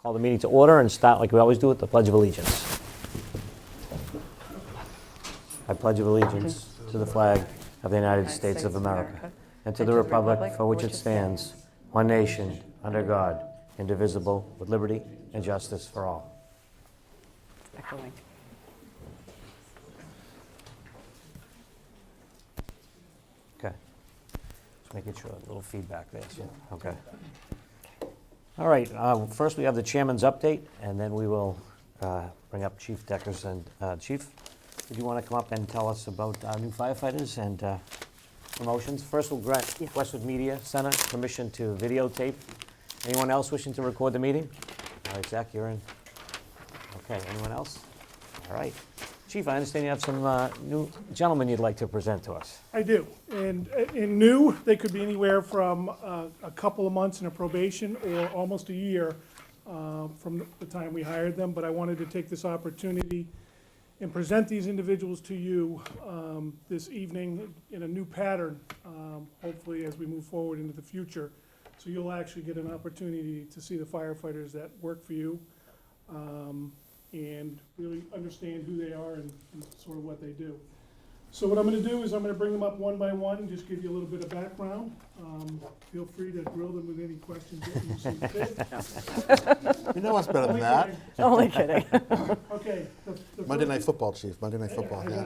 Call the meeting to order and start like we always do with the Pledge of Allegiance. I pledge of allegiance to the flag of the United States of America and to the republic for which it stands, one nation, under God, indivisible, with liberty and justice for all. Echoing. Okay. Just making sure, a little feedback there. So, okay. All right, first we have the chairman's update, and then we will bring up Chief Deckers. And Chief, did you want to come up and tell us about our new firefighters and promotions? First, we'll grant Westwood Media Center permission to videotape. Anyone else wishing to record the meeting? All right, Zach, you're in. Okay, anyone else? All right. Chief, I understand you have some new gentlemen you'd like to present to us. I do, and in new, they could be anywhere from a couple of months in a probation or almost a year from the time we hired them, but I wanted to take this opportunity and present these individuals to you this evening in a new pattern, hopefully as we move forward into the future. So you'll actually get an opportunity to see the firefighters that work for you and really understand who they are and sort of what they do. So what I'm going to do is I'm going to bring them up one by one and just give you a little bit of background. Feel free to grill them with any questions that you see fit. You know what's better than that? Only kidding. Okay. Monday Night Football, Chief. Monday Night Football. Yeah.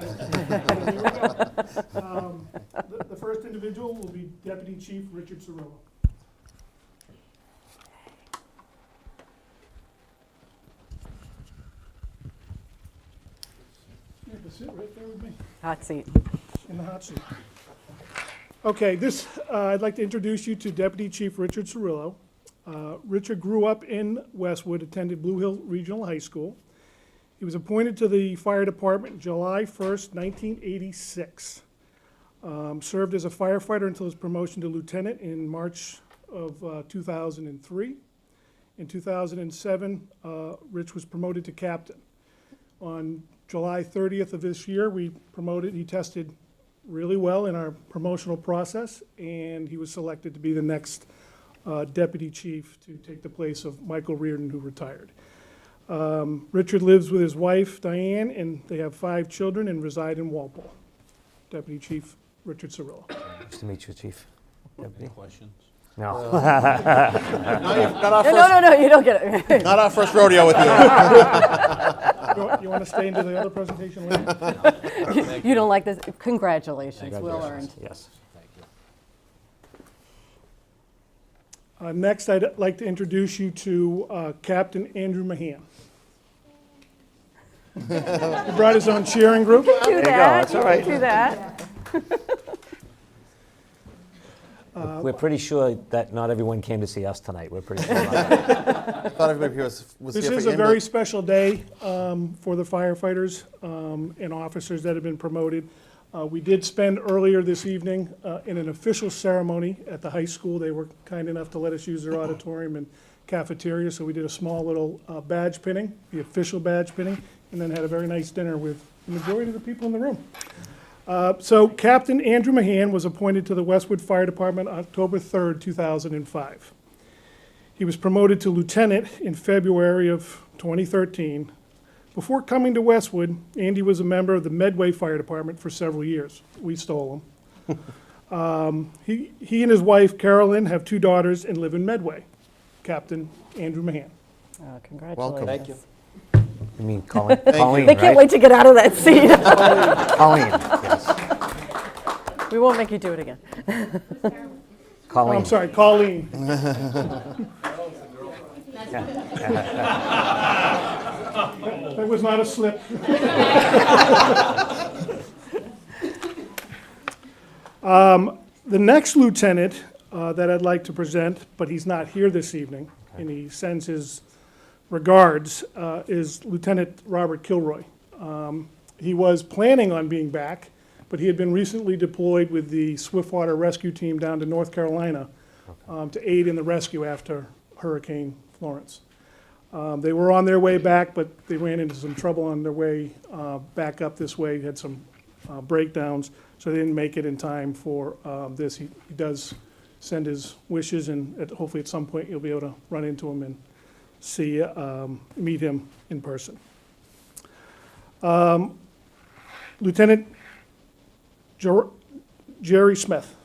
The first individual will be Deputy Chief Richard Cirillo. You have to sit right there with me. Hot seat. In the hot seat. Okay, I'd like to introduce you to Deputy Chief Richard Cirillo. Richard grew up in Westwood, attended Blue Hill Regional High School. He was appointed to the fire department July 1st, 1986. Served as a firefighter until his promotion to lieutenant in March of 2003. In 2007, Rich was promoted to captain. On July 30th of this year, he tested really well in our promotional process, and he was selected to be the next deputy chief to take the place of Michael Reardon, who retired. Richard lives with his wife, Diane, and they have 5 children and reside in Walpole. Deputy Chief Richard Cirillo. Nice to meet you, Chief. Deputy. Questions? No. No, you don't get it. Not our first rodeo with you. You want to stay into the other presentation later? You don't like this? Congratulations, well earned. Yes. Thank you. Next, I'd like to introduce you to Captain Andrew Mahan. He brought his own cheering group. Do you go, that. that's all right. Do that. We're pretty sure that not everyone came to see us tonight. We're pretty sure about that. I thought everybody here was This here for is a him, very but special day for the firefighters and officers that have been promoted. We did spend earlier this evening in an official ceremony at the high school. They were kind enough to let us use their auditorium and cafeteria, so we did a small little badge pinning, the official badge pinning, and then had a very nice dinner with the majority of the people in the room. So Captain Andrew Mahan was appointed to the Westwood Fire Department October 3rd, 2005. He was promoted to lieutenant in February of 2013. Before coming to Westwood, Andy was a member of the Medway Fire Department for several years. We stole him. He and his wife, Carolyn, have 2 daughters and live in Medway. Captain Andrew Mahan. Congratulations. Welcome. Thank you. You mean Colleen, Colleen, They can't right? wait to get out of that seat. Colleen, yes. We won't make you do it again. Oh, Colleen. I'm sorry, Colleen. That was not a slip. The next lieutenant that I'd like to present, but he's not here this evening, and he sends his regards, is Lieutenant Robert Kilroy. He was planning on being back, but he had been recently deployed with the Swiftwater Rescue Team down to North Carolina to aid in the rescue after Hurricane Florence. They were on their way back, but they ran into some trouble on their way back up this way, had some breakdowns, so they didn't make it in time for this. He does send his wishes, and hopefully at some point you'll be able to run into him and meet him in person. Lieutenant Jerry Smith.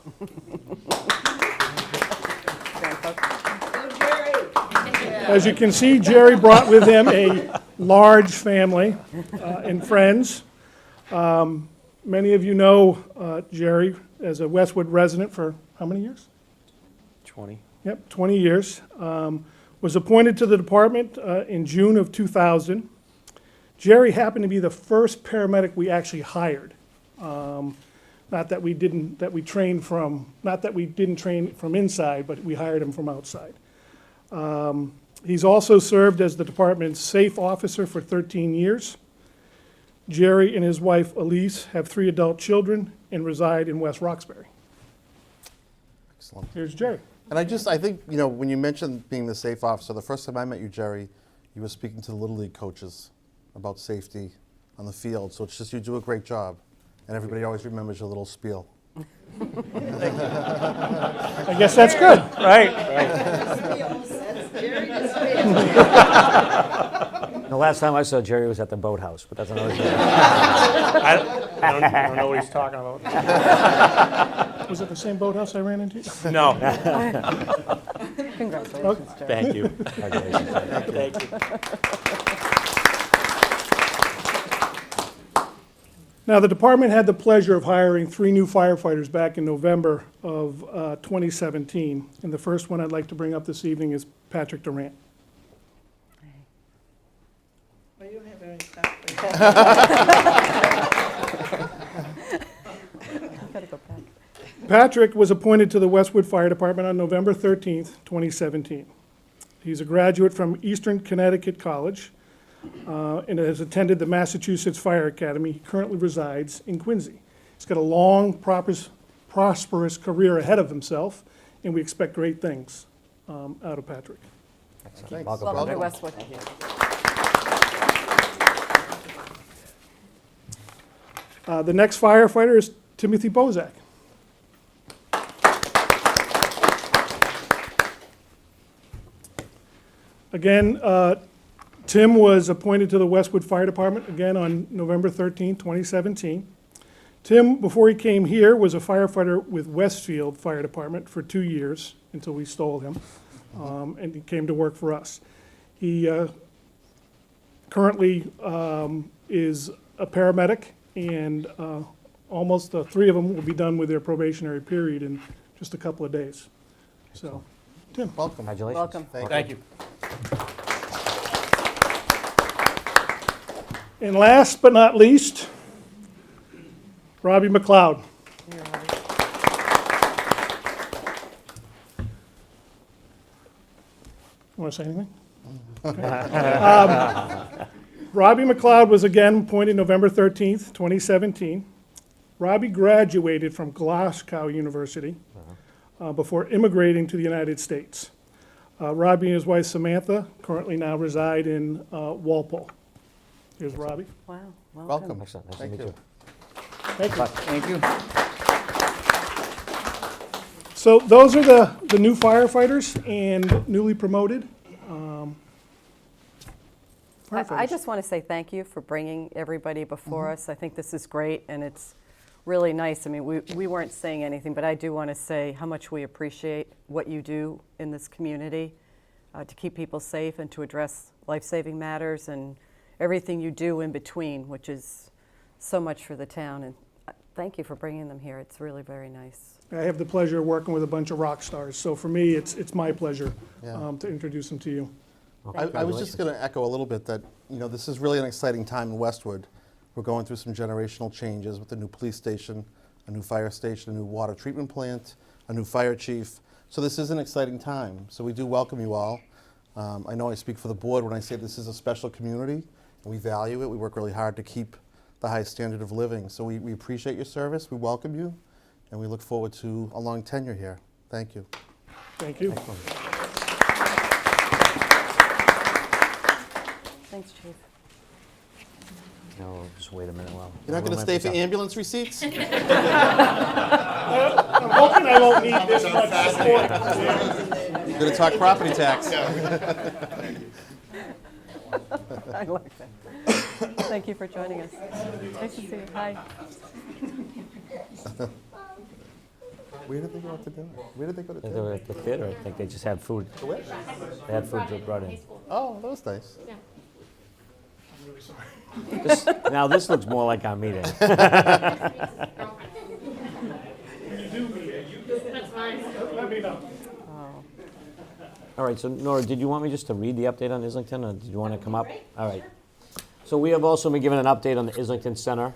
As you can see, Jerry brought with him a large family and friends. Many of you know Jerry as a Westwood resident for how many years? 20. Yep, 20 years. Was appointed to the department in June of 2000. Jerry happened to be the first paramedic we actually hired. Not that we didn't train from inside, but we hired him from outside. He's also served as the department's safe officer for 13 years. Jerry and his wife Elise have 3 adult children and reside in West Roxbury. Excellent. Here's Jerry. And I think, you know, when you mentioned being the safe officer, the first time I met you, Jerry, you were speaking to the Little League coaches about safety on the field. So it's just, you do a great job. And everybody always remembers your little spiel. I guess that's good. Right. The last time I saw Jerry was at the boathouse, but that's another story. I don't know what he's talking about. Was it the same boathouse I ran into? No. Congratulations, Jerry. Thank you. Congratulations. Thank you. Now, the department had the pleasure of hiring 3 new firefighters back in November of 2017. And the first one I'd like to bring up this evening is Patrick Durant. Well, you don't have any stuff. Gotta go back. Patrick was appointed to the Westwood Fire Department on November 13th, 2017. He's a graduate from Eastern Connecticut College and has attended the Massachusetts Fire Academy. He currently resides in Quincy. He's got a long, prosperous career ahead of himself, and we expect great things out of Patrick. Thanks. Welcome to Westwood. The next firefighter is Timothy Bozak. Again, Tim was appointed to the Westwood Fire Department again on November 13, 2017. Tim, before he came here, was a firefighter with Westfield Fire Department for 2 years until we stole him, and he came to work for us. He currently is a paramedic, and almost 3 of them will be done with their probationary period in just a couple of days. So, Tim. Welcome. Congratulations. Welcome. Thank you. And last but not least, Robbie McLeod. Want to say anything? Okay. Robbie McLeod was again appointed November 13th, 2017. Robbie graduated from Glasgow University before immigrating to the United States. Robbie and his wife Samantha currently now reside in Walpole. Here's Robbie. Wow, Welcome. Excellent. Nice to Thank meet you. you. Thank you. Thank you. So those are the new firefighters and newly promoted I firefighters. just want to say thank you for bringing everybody before us. I think this is great, and it's really nice. I mean, we weren't saying anything, but I do want to say how much we appreciate what you do in this community to keep people safe and to address life-saving matters and everything you do in between, which is so much for the town. And thank you for bringing them here. It's really very nice. I have the pleasure of working with a bunch of rock stars, so for me, it's my pleasure Yeah. to introduce them to you. I was just going to echo a little bit that, you know, this is really an exciting time in Westwood. We're going through some generational changes with the new police station, a new fire station, a new water treatment plant, a new fire chief. So this is an exciting time. So we do welcome you all. I know I speak for the board when I say this is a special community, and we value it. We work really hard to keep the high standard of living. So we appreciate your service. We welcome you, and we look forward to a long tenure here. Thank you. Thank you. Thanks, Chief. No, just wait a minute while. You're not going to stay for ambulance receipts? I'm hoping I won't need this much support. We're going to talk property tax. I like that. Thank you for joining us. Nice to see you. Hi. Where did they go to dinner? Where did they go to They dinner? were at the theater, I think they just had food. They had food they brought in. Oh, that was nice. Now, this looks more like our meeting. Let me know. All right, so Nora, did you want me just to read the update on Islington, or did you want to come up? All right. So we have also been given an update on the Islington Center,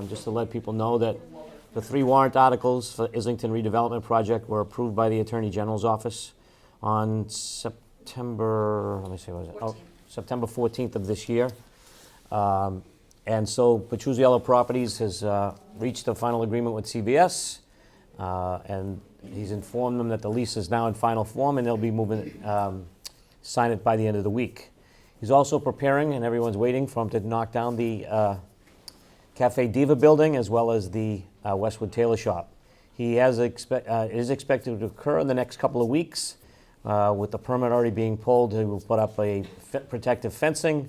just to let people know that the 3 warrant articles for Islington redevelopment project were approved by the Attorney General's office on September, let me see, what was it? Oh, September 14th of this year. And so Petruzziello Properties has reached a final agreement with CBS, and he's informed them that the lease is now in final form, and they'll be moving, sign it by the end of the week. He's also preparing, and everyone's waiting for him to knock down the Cafe Diva building as well as the Westwood Tailor Shop. He is expected to occur in the next couple of weeks. With the permit already being pulled, he will put up a protective fencing,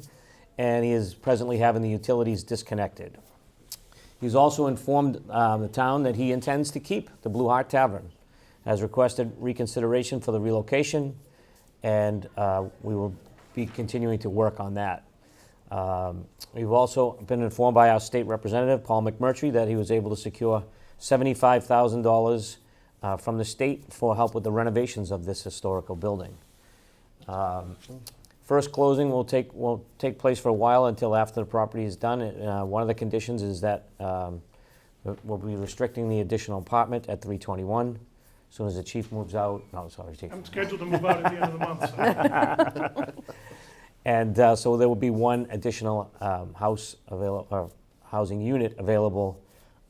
and he is presently having the utilities disconnected. He's also informed the town that he intends to keep the Blue Heart Tavern, has requested reconsideration for the relocation, and we will be continuing to work on that. We've also been informed by our state representative, Paul McMurtry, that he was able to secure $75,000 from the state for help with the renovations of this historical building. First closing will take place for a while until after the property is done. One of the conditions is that we'll be restricting the additional apartment at 321. As soon as the chief moves out, no, sorry, chief. I'm scheduled to move out at the end of the month, so. And so there will be one additional housing unit available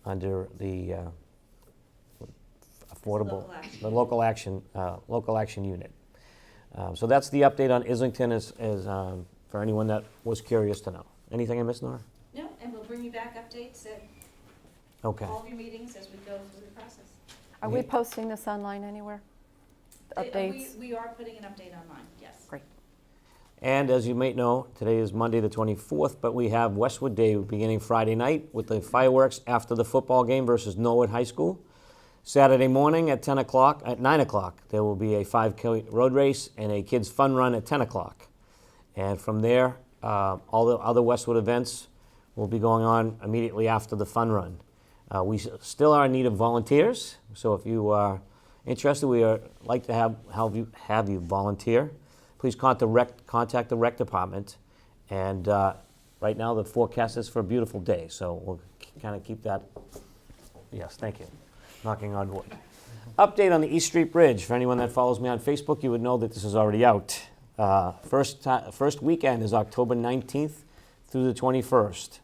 under the affordable, local action unit. So that's the update on Islington, as for anyone that was curious to know. Anything I missed, Nora? No, and we'll bring you back updates at Okay. all of your meetings as we go through the process. Are we posting this online anywhere? The updates? We are putting an update online, yes. Great. And as you may know, today is Monday the 24th, but we have Westwood Day beginning Friday night with the fireworks after the football game versus Norwood High School. Saturday morning at 9 o'clock, there will be a 5K road race and a kids' fun run at 10 o'clock. And from there, all the other Westwood events will be going on immediately after the fun run. We still are in need of volunteers, so if you are interested, we are like to have you volunteer. Please contact the rec department. And right now, the forecast is for a beautiful day, so we'll kind of keep that. Yes, thank you. Knocking on wood. Update on the East Street Bridge. For anyone that follows me on Facebook, you would know that this is already out. First weekend is October 19th through the 21st.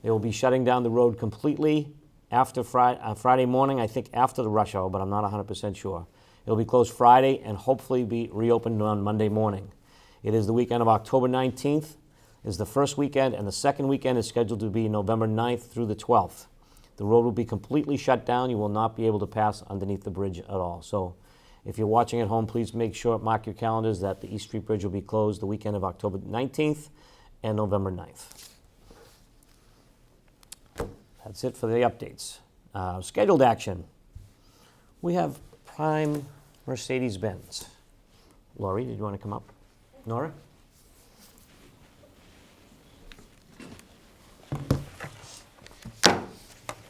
They will be shutting down the road completely after Friday morning, I think after the rush hour, but I'm not 100% sure. It'll be closed Friday and hopefully be reopened on Monday morning. It is the weekend of October 19th is the first weekend, and the second weekend is scheduled to be November 9th through the 12th. The road will be completely shut down. You will not be able to pass underneath the bridge at all. So if you're watching at home, please make sure, mark your calendars, that the East Street Bridge will be closed the weekend of October 19th and November 9th. That's it for the updates. Scheduled action. We have Prime Mercedes-Benz. Laurie, did you want to come up? Nora?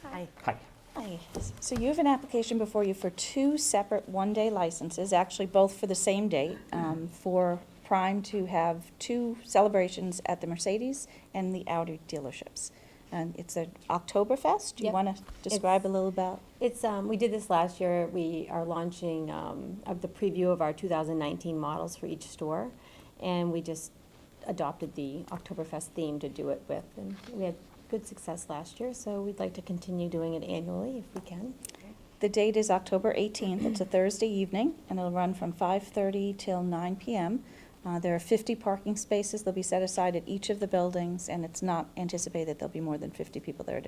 Hi. Hi. Hi. So you have an application before you for 2 separate one-day licenses, actually both for the same date, for Prime to have 2 celebrations at the Mercedes and the Audi dealerships. And it's an Oktoberfest. Do you Yep. want to describe a little about? It's, we did this last year. We are launching of the preview of our 2019 models for each store, and we just adopted the Oktoberfest theme to do it with. And we had good success last year, so we'd like to continue doing it annually if we can. The date is October 18th. It's a Thursday evening, and it'll run from 5:30 till 9 p.m. There are 50 parking spaces. They'll be set aside at each of the buildings, and it's not anticipated that there'll be more than 50 people there at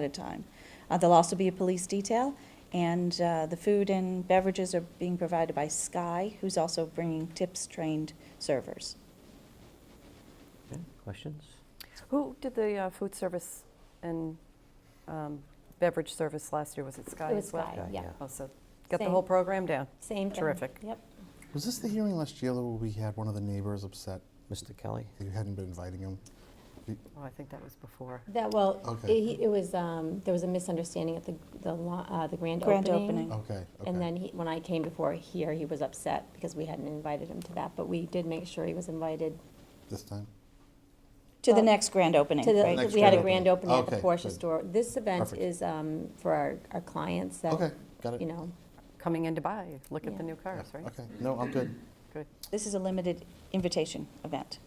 a time. There'll also be a police detail, And the food and beverages are being provided by Sky, who's also bringing tips-trained servers. Okay, questions? Who did the food service and beverage service last year? Was it Sky It was as well? Sky, Sky, yeah. yeah. Oh, so got the Same. whole program down. Same thing. Terrific. Yep. Was this the hearing last year where we had one of the neighbors upset Mr. Kelly? that you hadn't been inviting him? Oh, I think that was before. That, well, Okay. it was, there was a misunderstanding at the grand Grand opening. opening. Okay, okay. And then when I came before here, he was upset because we hadn't invited him to that, but we did make sure he was invited This time? To the Well, next grand opening, to the, right? Next we had a grand grand opening. opening at the Okay, Porsche good. store. This event Perfect. is for our clients that, Okay, got it. you know, Coming in to buy, look at the Yeah. new cars, right? Okay, no, I'm good. Good. This is a limited invitation event.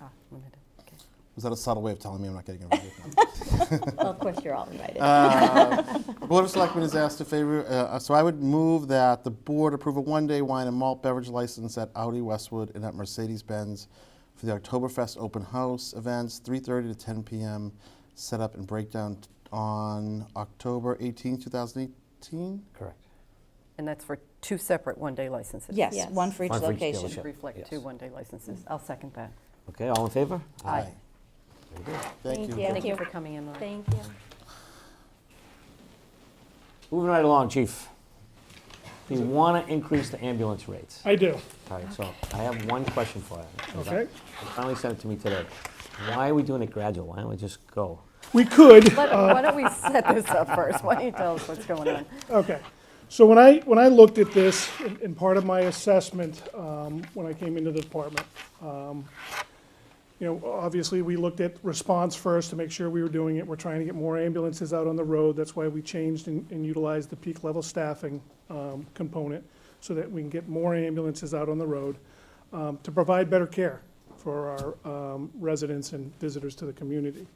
Ah, limited, okay. Was that a subtle way of telling me I'm not getting invited? well, of course, you're all invited. Board of Selectmen is asked to favor, so I would move that the board approve a one-day wine and malt beverage license at Audi Westwood and at Mercedes-Benz for the Oktoberfest open house events, 3:30 to 10 p.m., set up and breakdown on October 18, 2018? Correct. And that's for two separate one-day licenses? Yes, Yes. one for each One for each location. dealership. Reflect Yes. two one-day licenses. I'll second that. Okay, all in favor? Aye. Very good. Thank Thank you. you. Thank you for coming in, Lauren. Thank you. Moving right along, Chief. Do you want to increase the ambulance rates? I do, All right, so I have one question for you. okay? They finally sent it to me today. Why are we doing it gradual? Why don't we just go? We could, Why don't we set this up first? Why don't you tell us what's going on? okay. So when I looked at this, in part of my assessment, when I came into the department, you know, obviously, we looked at response first to make sure we were doing it. We're trying to get more ambulances out on the road. That's why we changed and utilized the peak level staffing component, so that we can get more ambulances out on the road to provide better care for our residents and visitors to the community.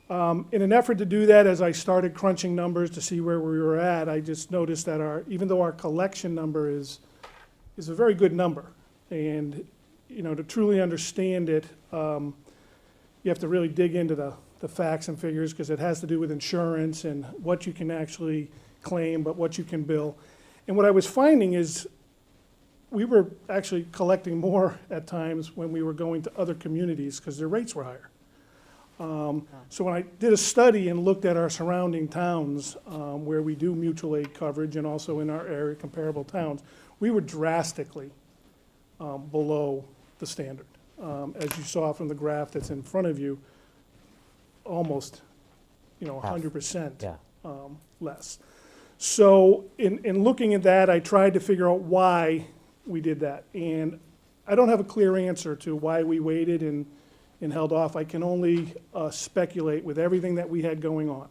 In an effort to do that, as I started crunching numbers to see where we were at, I just noticed that even though our collection number is a very good number, and, you know, to truly understand it, you have to really dig into the facts and figures, because it has to do with insurance and what you can actually claim, but what you can bill. And what I was finding is we were actually collecting more at times when we were going to other communities, because their rates were higher. So when I did a study and looked at our surrounding towns, where we do mutual aid coverage, and also in our area comparable towns, we were drastically below the standard. As you saw from the graph that's in front of you, almost, you know, Half. 100% Yeah. less. So in looking at that, I tried to figure out why we did that. And I don't have a clear answer to why we waited and held off. I can only speculate with everything that we had going on.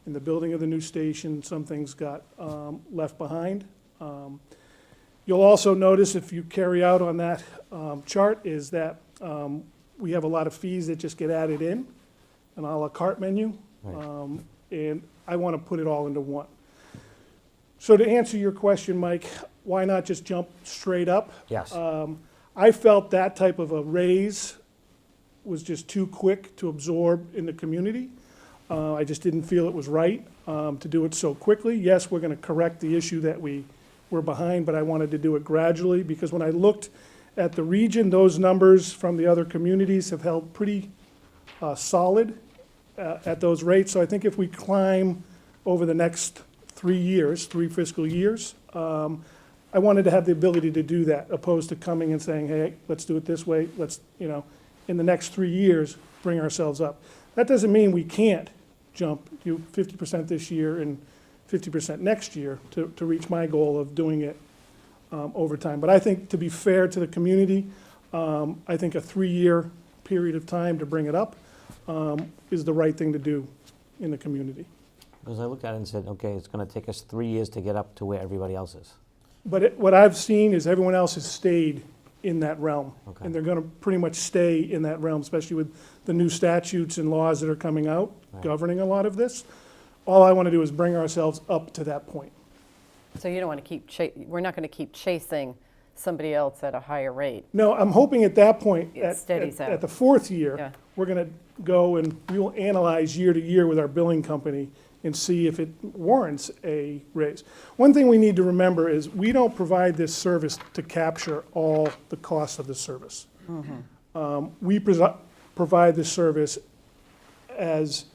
In the building of the new station, some things got left behind. You'll also notice, if you carry out on that chart, is that we have a lot of fees that just get added in, an à la carte menu. Right. And I want to put it all into one. So to answer your question, Mike, why not just jump straight up? Yes. I felt that type of a raise was just too quick to absorb in the community. I just didn't feel it was right to do it so quickly. Yes, we're going to correct the issue that we were behind, but I wanted to do it gradually, because when I looked at the region, those numbers from the other communities have held pretty solid at those rates. So I think if we climb over the next 3 years, 3 fiscal years, I wanted to have the ability to do that, opposed to coming and saying, hey, let's do it this way, let's, you know, in the next 3 years, bring ourselves up. That doesn't mean we can't jump, do 50% this year and 50% next year to reach my goal of doing it over time. But I think, to be fair to the community, I think a 3-year period of time to bring it up is the right thing to do in the community. Because I looked at it and said, okay, it's going to take us 3 years to get up to where everybody else is. But what I've seen is everyone else has stayed in that realm. Okay. And they're going to pretty much stay in that realm, especially with the new statutes and laws that are coming out Right. governing a lot of this. All I want to do is bring ourselves up to that point. So you don't want to keep, we're not going to keep chasing somebody else at a higher rate. No, I'm hoping at that point, It steadies out. at the 4th year, Yeah. we're going to go and we will analyze year to year with our billing company and see if it warrants a raise. One thing we need to remember is we don't provide this service to capture all the costs of the service. We provide this service as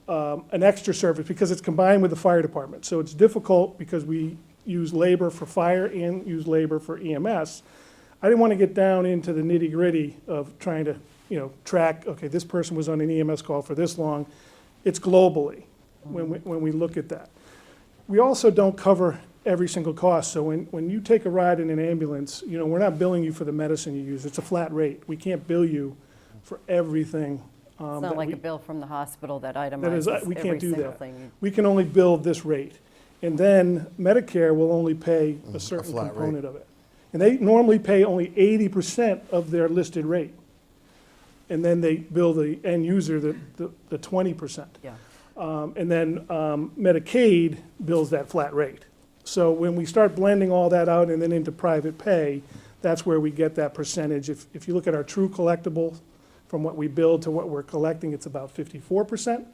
an extra service because it's combined with the fire department. So it's difficult because we use labor for fire and use labor for EMS. I didn't want to get down into the nitty-gritty of trying to, track, okay, this person was on an EMS call for this long. It's globally when we look at that. We also don't cover every single cost. So when you take a ride in an ambulance, we're not billing you for the medicine you use. It's a flat rate. We can't bill you for everything. It's not like a bill from the hospital that itemizes That is, we every can't do single that. thing. We can only bill this rate. And then Medicare will only pay a certain flat rate. component of it. And they normally pay only 80% of their listed rate. And then they bill the end user the 20%. Yeah. And then Medicaid bills that flat rate. So when we start blending all that out and then into private pay, that's where we get that percentage. If you look at our true collectible, from what we bill to what we're collecting, it's about 54%.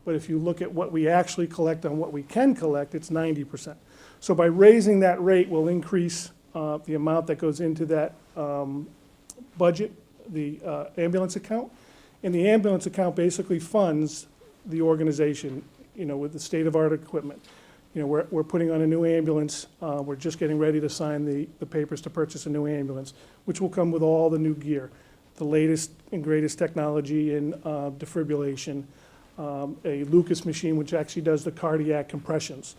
But if you look at what we actually collect on what we can collect, it's 90%. So by raising that rate, we'll increase the amount that goes into that budget, the ambulance account. And the ambulance account basically funds the organization, with the state-of-art equipment. We're putting on a new ambulance. We're just getting ready to sign the papers to purchase a new ambulance, which will come with all the new gear, the latest and greatest technology in defibrillation, a Lucas machine, which actually does the cardiac compressions.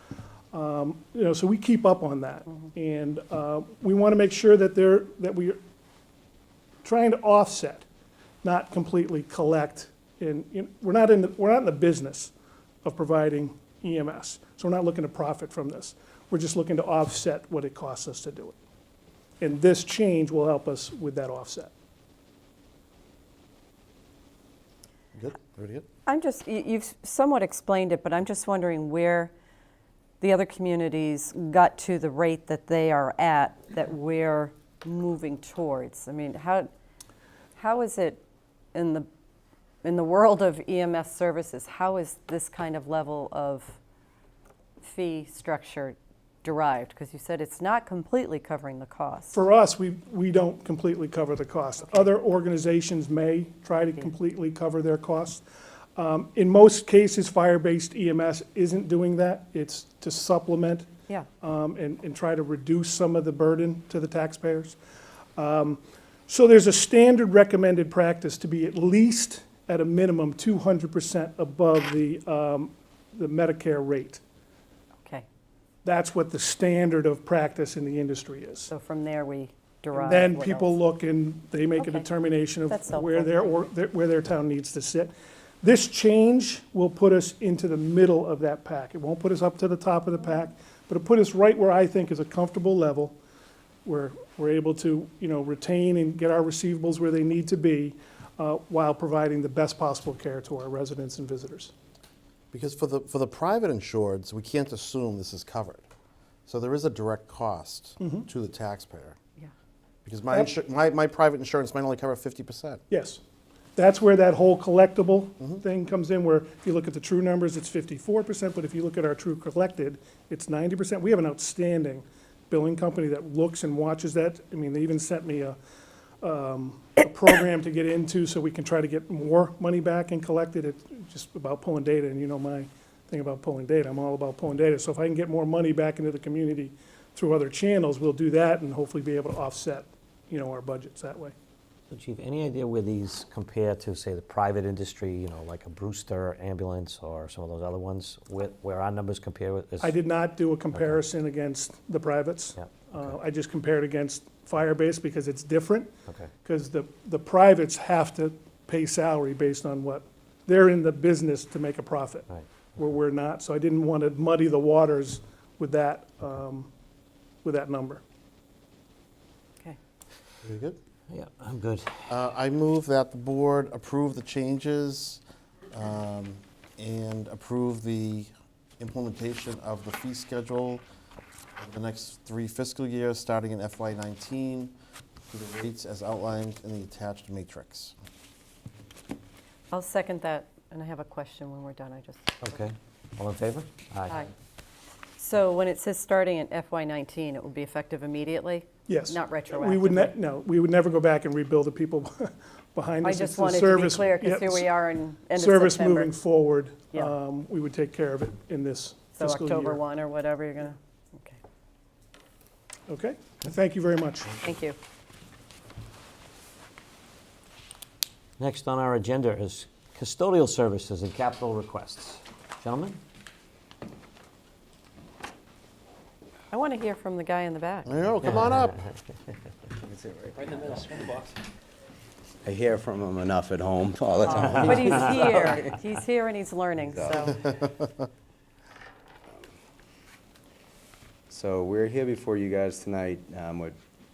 So we keep up on that. And we want to make sure that we're trying to offset, not completely collect. And we're not in the business of providing EMS. So we're not looking to profit from this. We're just looking to offset what it costs us to do it. And this change will help us with that offset. Good, very good. You've somewhat explained it, but I'm just wondering where the other communities got to the rate that they are at that we're moving towards. I mean, how is it in the world of EMS services, how is this kind of level of fee structure derived? Because you said it's not completely covering the cost. For us, we don't completely cover the cost. Other organizations may try to completely cover their costs. In most cases, fire-based EMS isn't doing that. It's to supplement Yeah. and try to reduce some of the burden to the taxpayers. So there's a standard recommended practice to be at least, at a minimum, 200% above the Medicare rate. Okay. That's what the standard of practice in the industry is. So from there we derive. Then what people else. look and they make a Okay. determination That's of where helpful. where their town needs to sit. This change will put us into the middle of that pack. It won't put us up to the top of the pack, but it'll put us right where I think is a comfortable level, where we're able to, retain and get our receivables where they need to be, while providing the best possible care to our residents and visitors. Because for the private insureds, we can't assume this is covered. So there is a direct cost to the taxpayer. Yeah. Because my private insurance might only cover 50%. Yes. That's where that whole collectible thing comes in, where if you look at the true numbers, it's 54%, but if you look at our true collected, it's 90%. We have an outstanding billing company that looks and watches that. I mean, they even sent me a program to get into so we can try to get more money back and collect it. It's just about pulling data, and my thing about pulling data. I'm all about pulling data. So if I can get more money back into the community through other channels, we'll do that and hopefully be able to offset, our budgets that way. So Chief, any idea where these compare to, say, the private industry, like a Brewster ambulance or some of those other ones, where our numbers compare with this? I did not do a comparison against the privates. Yeah, I just compared against fire-based because it's different. Okay. Because the privates have to pay salary based on what, they're in the business to make a profit. Right. Where we're not, so I didn't want to muddy the waters with that number. Okay. Very good. Yeah, I'm good. I move that the board approve the changes and approve the implementation of the fee schedule for the next 3 fiscal years, starting in FY19, to the rates as outlined in the attached matrix. I'll second that, and I have a question when we're done. Okay. All in favor? Aye. So when it says starting in FY19, it will be effective immediately? Yes. Not We would retroactively? no, we would never go back and rebuild the people behind I us. It's just the wanted to be service- clear, because yep, here we are in end of Service September. moving forward, Yeah. we would take care of it in this So fiscal year. October 1 or whatever you're going to, okay. Okay? Thank you very much. Thank you. Next on our agenda is custodial services and capital requests. Gentlemen? I want to hear from the guy in the back. I know, come on up. Right in the middle, in the box. I hear from him enough at home all the time. But he's here. He's here and he's learning, so. So we're here before you guys tonight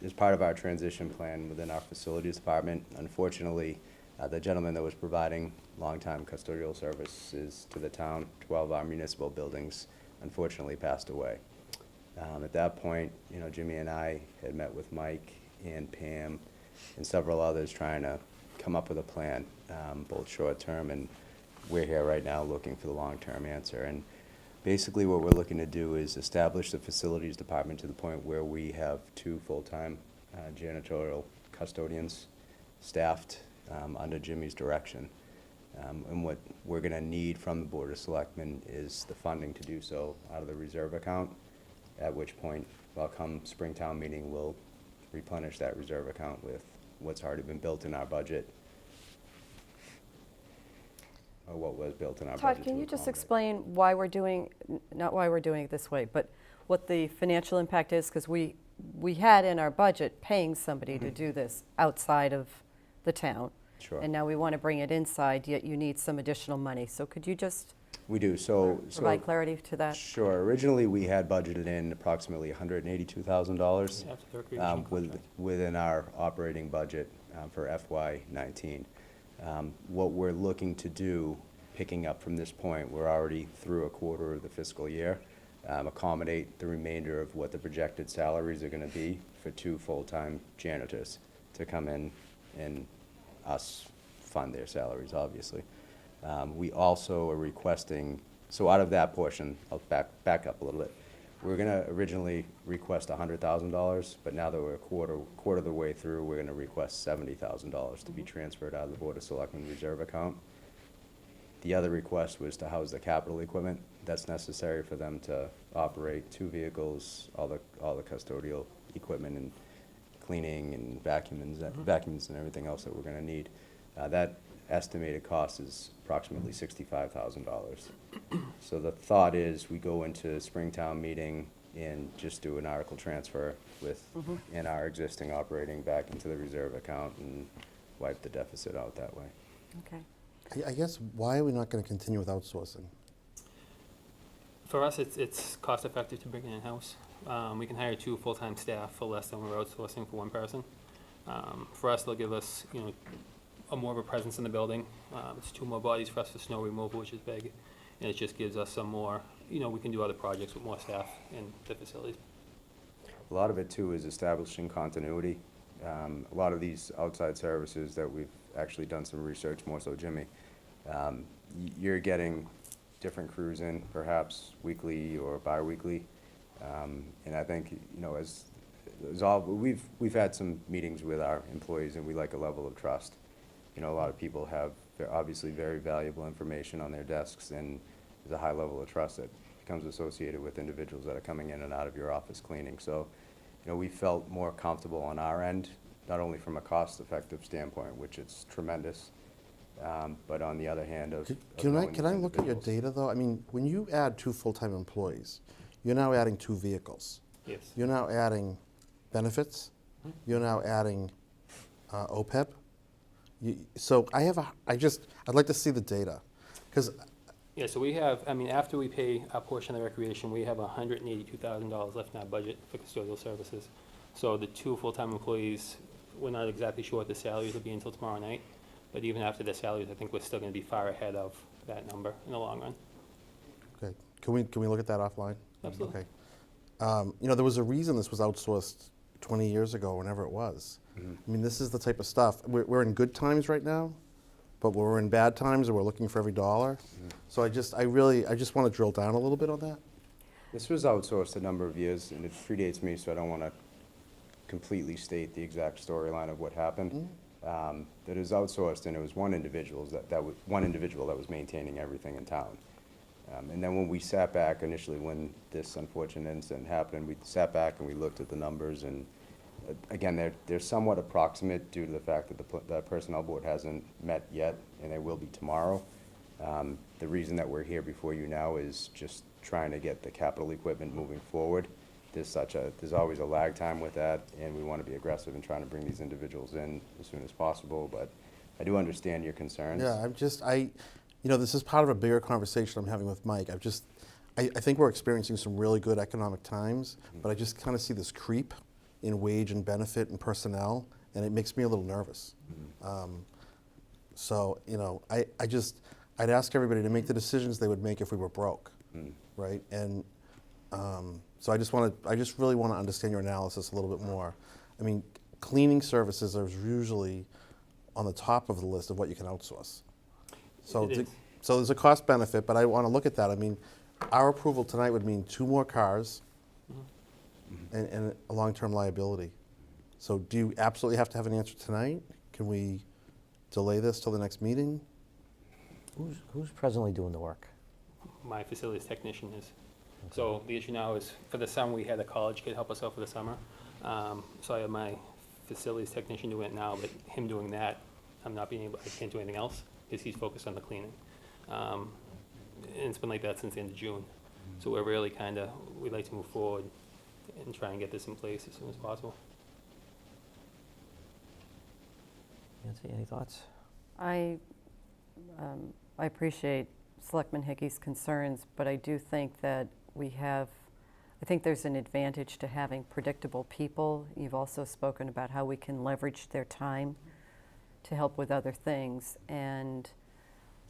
as part of our transition plan within our facilities department. Unfortunately, the gentleman that was providing longtime custodial services to the town, 12 of our municipal buildings, unfortunately passed away. At that point, Jimmy and I had met with Mike and Pam and several others trying to come up with a plan, both short-term, and we're here right now looking for the long-term answer. And basically what we're looking to do is establish the facilities department to the point where we have 2 full-time janitorial custodians staffed under Jimmy's direction. And what we're going to need from the Board of Selectmen is the funding to do so out of the reserve account, at which point, well, come Springtown meeting, we'll replenish that reserve account with what's already been built in our budget, or what was built in our budget. Todd, can to you just accommodate. explain why we're doing, not why we're doing it this way, but what the financial impact is? Because we had in our budget paying somebody to do this outside of the town. Sure. And now we want to bring it inside, yet you need some additional money. So could you just We do, so. provide clarity to that? Sure, originally we had budgeted in approximately $182,000 After the recreation contract. within our operating budget for FY19. What we're looking to do, picking up from this point, we're already through a quarter of the fiscal year, accommodate the remainder of what the projected salaries are going to be for 2 full-time janitors to come in and us fund their salaries, obviously. We also are requesting, so out of that portion, I'll back up a little bit. We're going to originally request $100,000, but now that we're a quarter of the way through, we're going to request $70,000 to be transferred out of the Board of Selectmen reserve account. The other request was to house the capital equipment that's necessary for them to operate 2 vehicles, all the custodial equipment and cleaning and vacuums and everything else that we're going to need. That estimated cost is approximately $65,000. So the thought is we go into Springtown meeting and just do an article transfer in our existing operating back into the reserve account and wipe the deficit out that way. Okay. I guess, why are we not going to continue with outsourcing? For us, it's cost effective to bring it in-house. We can hire 2 full-time staff for less than we're outsourcing for 1 person. For us, they'll give us, more of a presence in the building. It's 2 more bodies for us for snow removal, which is big, and it just gives us some more, we can do other projects with more staff in the facilities. A lot of it too is establishing continuity. A lot of these outside services that we've actually done some research, more so Jimmy, you're getting different crews in, perhaps weekly or bi-weekly. And I think, we've had some meetings with our employees and we like a level of trust. A lot of people have obviously very valuable information on their desks, and there's a high level of trust that becomes associated with individuals that are coming in and out of your office cleaning. So, we felt more comfortable on our end, not only from a cost-effective standpoint, which is tremendous, but on the other hand of Can I knowing these look at your individuals. data, though? I mean, when you add 2 full-time employees, you're now adding 2 vehicles. Yes. You're now adding benefits. You're now adding OPEB. So I'd like to see the data, because Yeah, so we have, after we pay our portion of the recreation, we have $182,000 left in our budget for custodial services. So the 2 full-time employees, we're not exactly sure what the salaries will be until tomorrow night, but even after the salaries, I think we're still going to be far ahead of that number in the long run. okay, can we look at that offline? Absolutely. Okay. There was a reason this was outsourced 20 years ago, whenever it was. I mean, this is the type of stuff. We're in good times right now, but when we're in bad times and we're looking for every dollar, So I just want to drill down a little bit on that. This was outsourced a number of years, and it predates me, so I don't want to completely state the exact storyline of what happened. That is outsourced, and it was one individual that was maintaining everything in town. And then when we sat back initially, when this unfortunate incident happened, we sat back and we looked at the numbers, and again, they're somewhat approximate due to the fact that the personnel board hasn't met yet, and they will be tomorrow. The reason that we're here before you now is just trying to get the capital equipment moving forward. There's always a lag time with that, and we want to be aggressive in trying to bring these individuals in as soon as possible, but I do understand your concerns. Yeah, this is part of a bigger conversation I'm having with Mike. I think we're experiencing some really good economic times, but I just kind of see this creep in wage and benefit and personnel, and it makes me a little nervous. So, I'd ask everybody to make the decisions they would make if we were broke, right? And so I just really want to understand your analysis a little bit more. I mean, cleaning services are usually on the top of the list of what you can outsource. So, It is. so there's a cost benefit, but I want to look at that. I mean, our approval tonight would mean 2 more cars and a long-term liability. So do you absolutely have to have an answer tonight? Can we delay this till the next meeting? Who's presently doing the work? My facilities technician is. So the issue now is, for the summer, we had a college kid help us out for the summer. So I have my facilities technician doing it now, but him doing that, I can't do anything else, because he's focused on the cleaning. And it's been like that since the end of June. So we're really we'd like to move forward and try and get this in place as soon as possible. Nancy, any thoughts? I appreciate Selectman Hickey's concerns, but I do think that I think there's an advantage to having predictable people. You've also spoken about how we can leverage their time to help with other things. And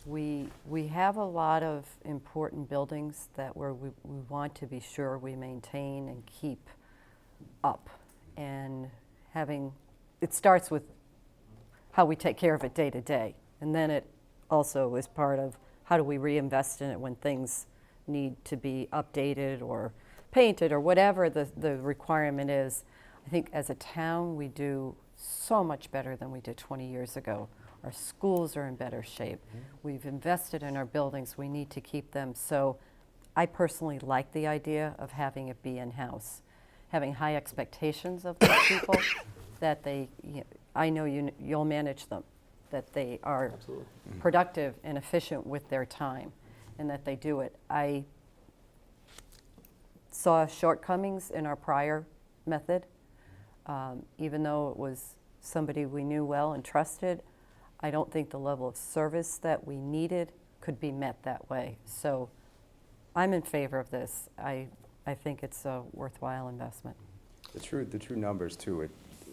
we have a lot of important buildings that we want to be sure we maintain and keep up. And it starts with how we take care of it day to day. And then it also is part of how do we reinvest in it when things need to be updated or painted or whatever the requirement is. I think as a town, we do so much better than we did 20 years ago. Our schools are in better shape. We've invested in our buildings. We need to keep them. So I personally like the idea of having it be in-house, having high expectations of those people that I know you'll manage them, that they are Absolutely. productive and efficient with their time, and that they do it. I saw shortcomings in our prior method. Even though it was somebody we knew well and trusted, I don't think the level of service that we needed could be met that way. So I'm in favor of this. I think it's a worthwhile investment. The true numbers too,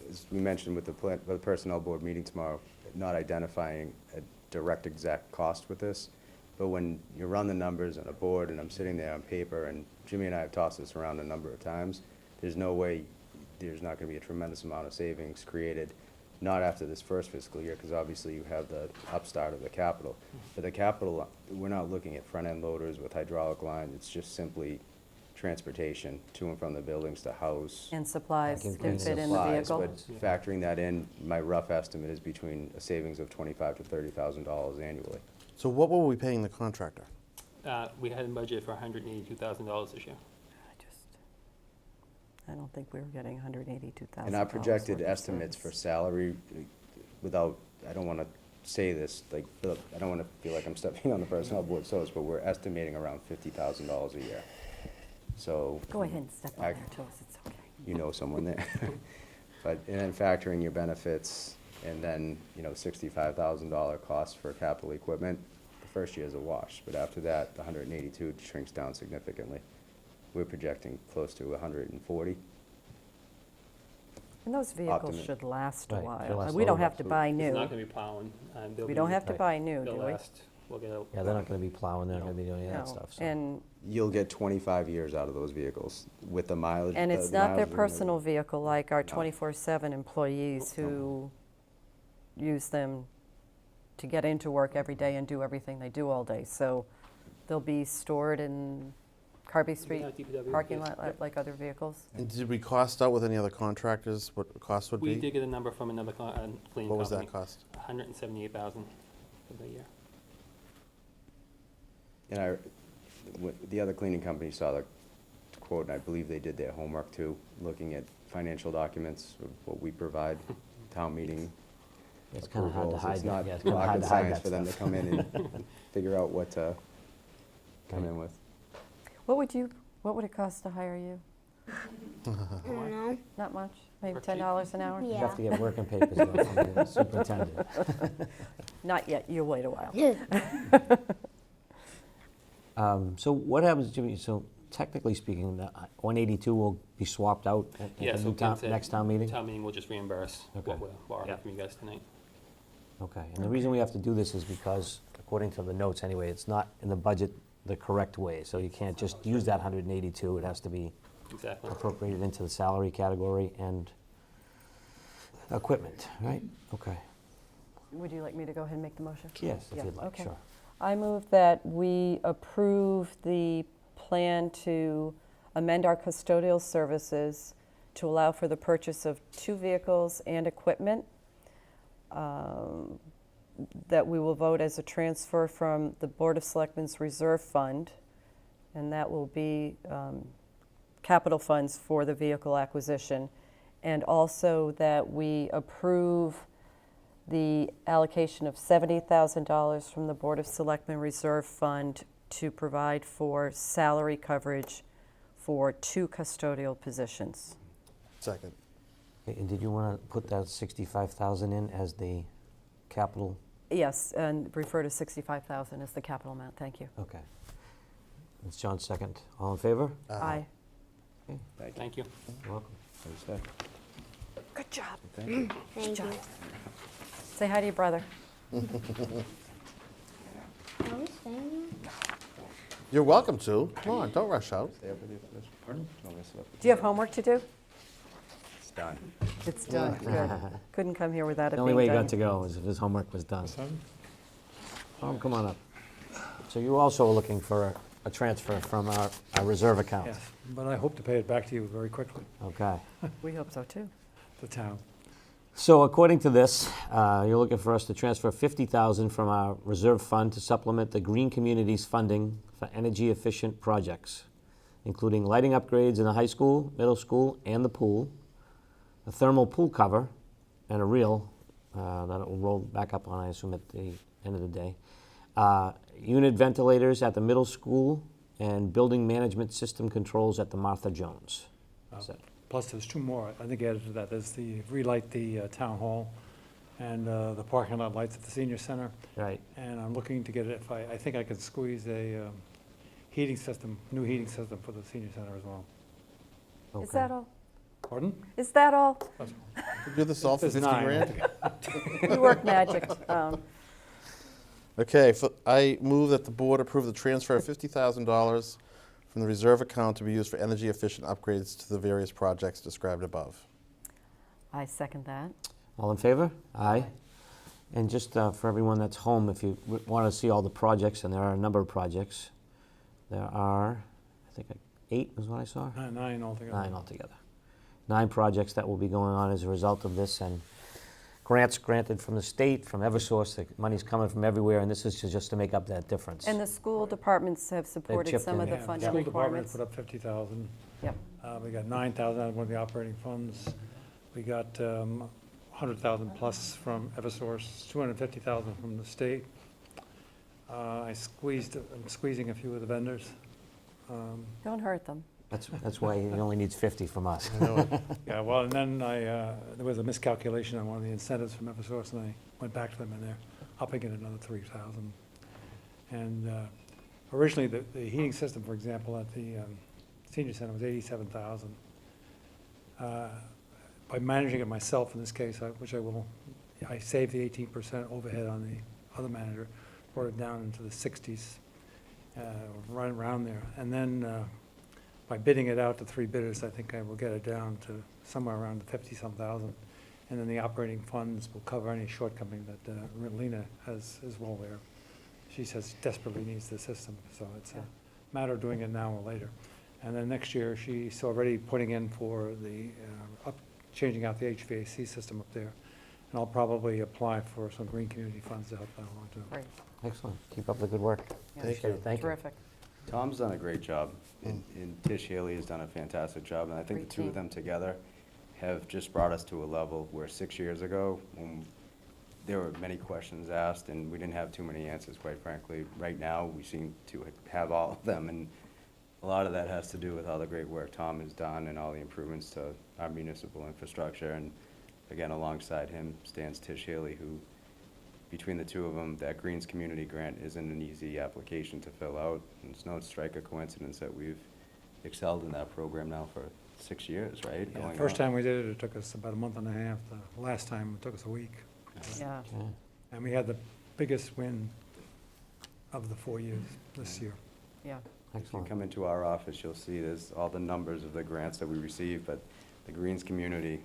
as we mentioned with the personnel board meeting tomorrow, not identifying a direct exact cost with this, but when you run the numbers on a board and I'm sitting there on paper, and Jimmy and I have tossed this around a number of times, there's no way there's not going to be a tremendous amount of savings created, not after this first fiscal year, because obviously you have the upstart of the capital. But the capital, we're not looking at front-end loaders with hydraulic lines. It's just simply transportation to and from the buildings to house. And supplies Vacuum can cleaners. fit in the Supplies, vehicle. but factoring that in, my rough estimate is between a savings of $25,000 to $30,000 annually. So what were we paying the contractor? We had a budget for $182,000 this year. I don't think we were getting $182,000. And our projected worth of estimates for service. salary, I don't want to say this, I don't want to feel like I'm stepping on the personnel board's toes, but we're estimating around $50,000 a year. So. Go ahead and step on I- their toes, it's okay. You know someone there. And then factoring your benefits, and then, $65,000 cost for capital equipment, the first year is a wash, but after that, the 182 shrinks down significantly. We're projecting close to 140. And those vehicles Optimum. should last a Right, while. should last We don't longer. have to buy It's new. not going to be plowing. We don't have to Right. buy new, They'll do we? last, we'll get a. Yeah, they're not going to be plowing, they're not going to be doing any of that No. stuff. So. And You'll get 25 years out of those vehicles with the mileage. it's the not their mileage and personal vehicle like our No. 24/7 employees who use them to get into work every day and do everything they do all day. So they'll be stored in Carby Street Yeah, DPW, parking yes. lot like other vehicles? And did we cost out with any other contractors what the cost would We be? did get a number from another cleaning company. What was that cost? 178,000 for the year. And the other cleaning company saw the quote, and I believe they did their homework too, looking at financial documents, of what we provide, town meeting It's kind of hard to approvals. hide It's that. not Yeah, it's kinda hard rocket to hide science that for them to stuff. come in and figure out what to come in with. What would it cost to hire you? Not much, maybe For cheap. $10 an hour? You have to get working papers though from the superintendent. Not yet, you'll wait a while. So what happens, Jimmy, so technically speaking, the 182 will be swapped out at Yeah, the so new Ken said next town meeting? Town meeting will just reimburse Okay. what we're borrowing Yeah. from you guys tonight. Okay, and the reason we have to do this is because, according to the notes anyway, it's not in the budget the correct way. So you can't just use that 182, it has to be Exactly. appropriated into the salary category and equipment, right? Okay. Would you like me to go ahead and make the motion? Yes, if Yeah, you'd like, okay. sure. I move that we approve the plan to amend our custodial services to allow for the purchase of 2 vehicles and equipment, that we will vote as a transfer from the Board of Selectmen's reserve fund, and that will be capital funds for the vehicle acquisition, and also that we approve the allocation of $70,000 from the Board of Selectmen Reserve Fund to provide for salary coverage for 2 custodial positions. Second. Okay, and did you want to put that 65,000 in as the capital? Yes, and refer to 65,000 as the capital amount, thank you. Okay. It's John's second. All in favor? Aye. Thank you. You're welcome. What is that? Good job. Thank you. Thank you. Say hi to your brother. You're welcome to. Come on, don't rush out. Stay up with you for this? Pardon? No, mess it up. Do you have homework to do? It's done. It's done, good. Couldn't come here without it The only being way he done. got to go was if his homework was done. Tom, come on up. So you also are looking for a transfer from our reserve account? Yes, but I hope to pay it back to you very quickly, Okay. We hope so, too. the town. So according to this, you're looking for us to transfer $50,000 from our reserve fund to supplement the green communities funding for energy-efficient projects, including lighting upgrades in the high school, middle school, and the pool, a thermal pool cover, and a reel that it will roll back up on, I assume, at the end of the day. Unit ventilators at the middle school, and building management system controls at the Martha Jones. That's it. Plus, there's 2 more, I think added to that. There's the relight the town hall and the parking lot lights at the senior center. Right. And I'm looking to get it, I think I could squeeze a heating system, new heating system for the senior center as well. Is Okay. that all? Pardon? Is that all? We do this all for There's 50 9. grand? You work magic. Okay, I move that the board approve the transfer of $50,000 from the reserve account to be used for energy-efficient upgrades to the various projects described above. I second that. All in favor? Aye. And just for everyone that's home, if you want to see all the projects, and there are a number of projects, there are, I think, 8 is what I saw? 9 altogether. 9 altogether. 9 projects that will be going on as a result of this, and grants granted from the state, from Eversource, the money's coming from everywhere, and this is just to make up that difference. And the school departments have supported chipped some in. of the Yeah, funding School department requirements. put up 50,000. Yep. We got 9,000 out of one of the operating funds. We got 100,000 plus from Eversource, 250,000 from the state. I'm squeezing a few of the vendors. Don't hurt them. That's why he only needs 50 from us. Yeah, well, and then there was a miscalculation on one of the incentives from Eversource, and I went back to them, and they're upping it another 3,000. And originally, the heating system, for example, at the senior center was 87,000. By managing it myself in this case, which I will, I saved the 18% overhead on the other manager, brought it down into the 60s, right around there. And then by bidding it out to 3 bidders, I think I will get it down to somewhere around the 50-some thousand. And then the operating funds will cover any shortcoming that Lena has is well aware. she says desperately needs the system, so it's Yeah. a matter of doing it now or later. And then next year, she's already putting in for the, changing out the HVAC system up there. And I'll probably apply for some green community funds to help that along too. Great. Excellent. Keep up the good work. Yeah. Appreciate it. Thank you. Terrific. Tom's done a great job, and Tish Haley has done a fantastic job, and I think Great the two of team. them together have just brought us to a level where 6 years ago, when there were many questions asked, and we didn't have too many answers, quite frankly. Right now, we seem to have all of them, and a lot of that has to do with all the great work Tom has done and all the improvements to our municipal infrastructure. And again, alongside him stands Tish Haley, who, between the two of them, that Greens Community Grant isn't an easy application to fill out. And it's no strike of coincidence that we've excelled in that program now for 6 years, right? Yeah, Going first on. time we did it, it took us about a month and a half. The last time, it took us a week. Yeah. Okay. And we had the biggest win of the 4 years this year. Yeah. If you Excellent. come into our office, you'll see there's all the numbers of the grants that we receive, but the Greens Community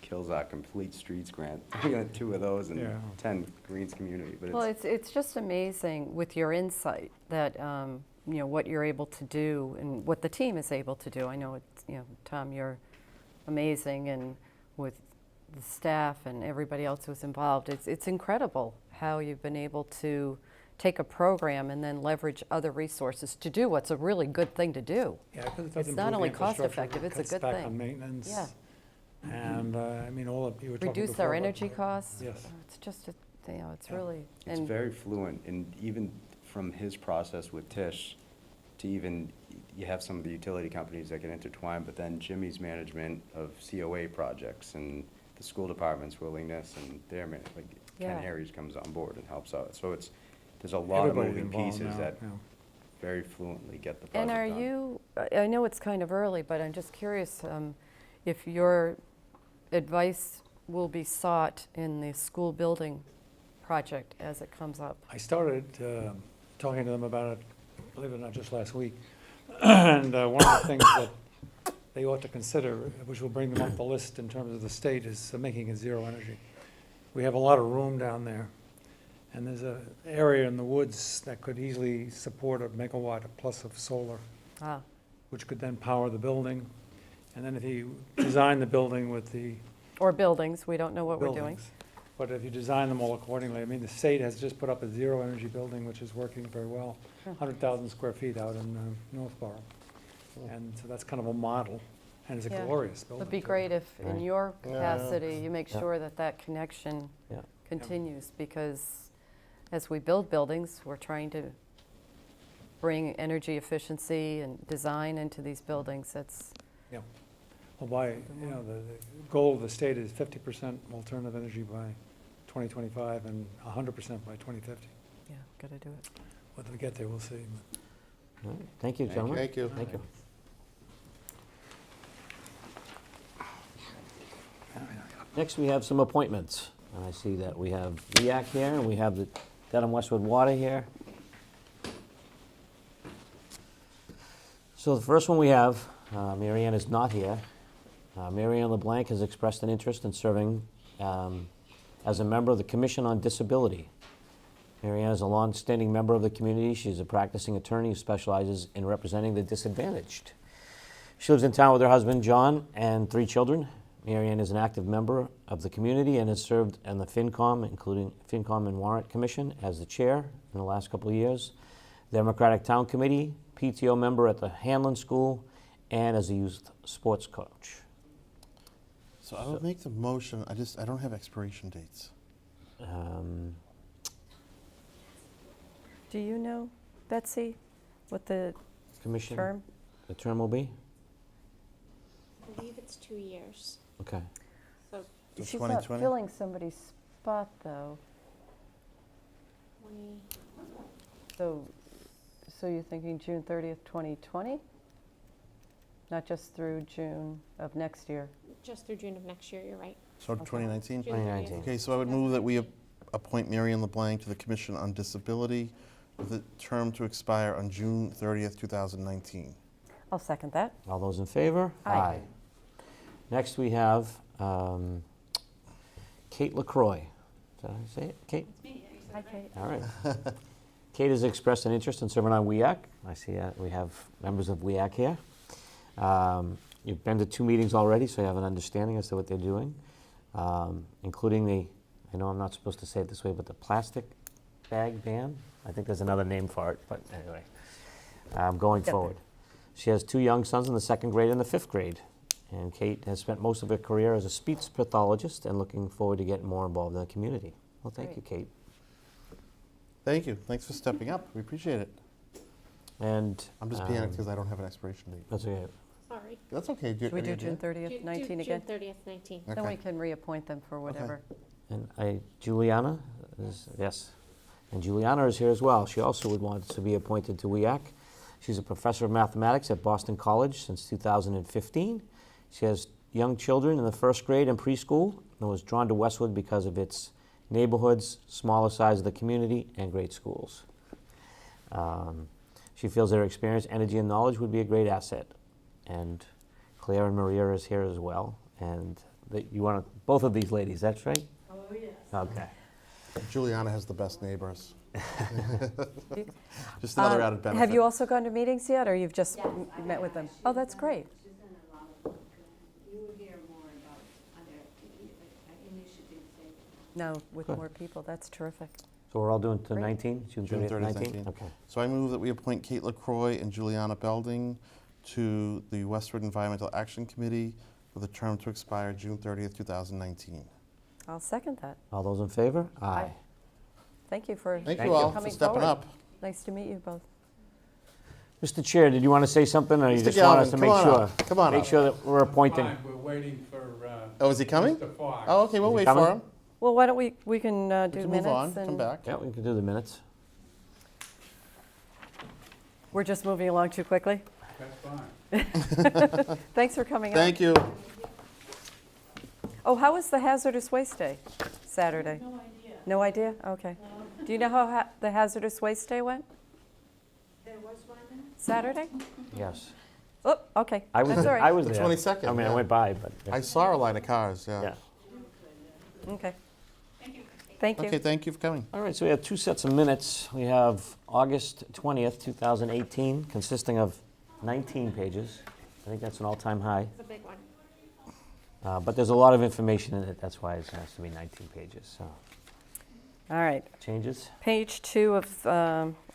kills our Complete Streets grant. We got 2 of those and Yeah. 10 Greens Community, but Well, it's just amazing with your insight that, you know, what you're able to do and what the team is able to do. I know it's, you know, Tom, you're amazing, and with the staff and everybody else who's involved, it's incredible how you've been able to take a program and then leverage other resources to do what's a really good thing to do. Yeah, because it does It's not improve the only cost infrastructure, effective, it's a cuts good back thing. on maintenance. Yeah. And, I mean, all of, you were talking before. Reduce our about- energy costs. Yes. It's just, you know, it's really. it's and very fluent. And even from his process with Tish to even, you have some of the utility companies that get intertwined, but then Jimmy's management of COA projects and the school department's willingness and their, like Ken Yeah. Harries comes on board and helps out. So there's a lot of Everybody moving involved pieces now, that yeah. very fluently get the And project are done. you, I know it's kind of early, but I'm just curious if your advice will be sought in the school building project as it comes up. I started talking to them about it, believe it or not, just last week. And one of the things that they ought to consider, which will bring them up the list in terms of the state, is making it zero energy. We have a lot of room down there, and there's an area in the woods that could easily support a megawatt plus of solar, Ah, which could then power the building. And then if you design the building with the or buildings, we don't know what we're doing. buildings, but if you design them all accordingly, I mean, the state has just put up a zero energy building, which is working very well, 100,000 square feet out in Northborough. And so that's kind of a model, and it's a Yeah. glorious building. It'd be too. great if, in Right. your Yeah. capacity, you make Yeah. sure that that connection Yeah. continues, because as we build buildings, we're trying to bring energy efficiency and design into these buildings. That's, Yeah. Well, the goal of the state is 50% alternative energy by 2025 and 100% by 2050. yeah, gotta do it. Whether we get there, we'll see. All right. Thank you, Thank gentlemen. Thank you. Thank you. Next, we have some appointments. And I see that we have VIAC here, and we have the Dedham Westwood Water here. So the first one we have, Mary Ann is not here. Mary Ann LeBlanc has expressed an interest in serving as a member of the Commission on Disability. Mary Ann is a long-standing member of the community. She's a practicing attorney who specializes in representing the disadvantaged. She lives in town with her husband, John, and 3 children. Mary Ann is an active member of the community and has served on the FinCom, including FinCom and Warrant Commission, as the chair in the last couple of years, the Democratic Town Committee, PTO member at the Hanlon School, and as a youth sports coach. So I will make the motion, I don't have expiration dates. Do you know, Betsy, what the Commission, term? the term will be? I believe it's 2 years. Okay. So So She's not 2020? filling somebody's spot, though. 20, So you're thinking June 30th, 2020? Not just through June of next year? just through June of next year, you're right. So 2019? June 2019. Okay, so I would move that we appoint Mary Ann LeBlanc to the Commission on Disability with a term to expire on June 30th, 2019. I'll second that. All those in favor? Aye. Next, we have Kate LaCroix. Did I say it? Kate? Hi, Kate. All right. Kate has expressed an interest in serving on WEAC. I see we have members of WEAC here. You've been to 2 meetings already, so you have an understanding as to what they're doing, including I know I'm not supposed to say it this way, but the plastic bag ban. I think there's another name for it, but anyway, going forward. She has 2 young sons in the 2nd grade and the 5th grade. And Kate has spent most of her career as a speech pathologist and looking forward to getting more involved in the community. Well, thank you, Kate. Thank you. Thanks for stepping up. We appreciate it. And I'm just panicked because I don't have an expiration date. that's okay. Sorry. That's okay. Should we do June 30th, 19 again? June 30th, 19. Then we can reappoint them for whatever. And Juliana is, yes. And Juliana is here as well. She also would want to be appointed to WEAC. She's a professor of mathematics at Boston College since 2015. She has young children in the 1st grade and preschool and was drawn to Westwood because of its neighborhoods, smaller size of the community, and great schools. She feels their experience, energy, and knowledge would be a great asset. And Claire and Maria is here as well. And you want both of these ladies, that's right? Oh, yes. Okay. Juliana has the best neighbors. Just another added benefit. Have you also gone to meetings yet, or you've just met with them? Oh, that's great. She's done a lot of work. You will hear more about other initiatives. No, with Good. more people, that's terrific. So we're all doing to Great. 19, June June 30th, 30th, 19? 19. Okay. So I move that we appoint Kate LaCroix and Juliana Belding to the Westwood Environmental Action Committee with a term to expire June 30th, 2019. I'll second that. All those in favor? Aye. Thank you for Thank Thank you you. all for coming stepping forward. up. Nice to meet you both. Mr. Chair, did you want to say something, or you Mr. just want us to Galvin, make come on sure? up. Come on Make up. sure that we're appointing. We're waiting for Oh, is he coming? Mr. Fox. Oh, okay, we'll Is he wait coming? for him. Well, why don't we can We do can minutes move on, and come back. Yeah, we can do the minutes. we're just moving along too quickly. That's fine. Thanks for coming out. Thank you. Oh, how was the hazardous waste day Saturday? No idea. No idea? Okay. Do you know how the hazardous waste day went There was one there? Saturday? Yes. Oh, okay. I was That's all right. I was The there. 22nd, I mean, I yeah. went by, but. I saw a line of cars, yeah. Yeah. Okay. Thank you. Okay, thank you for coming. All right, so we have 2 sets of minutes. We have August 20th, 2018, consisting of 19 pages. I think that's an all-time high. It's a big one. But there's a lot of information in it. That's why it has to be 19 pages. So, All right. changes? Page 2 of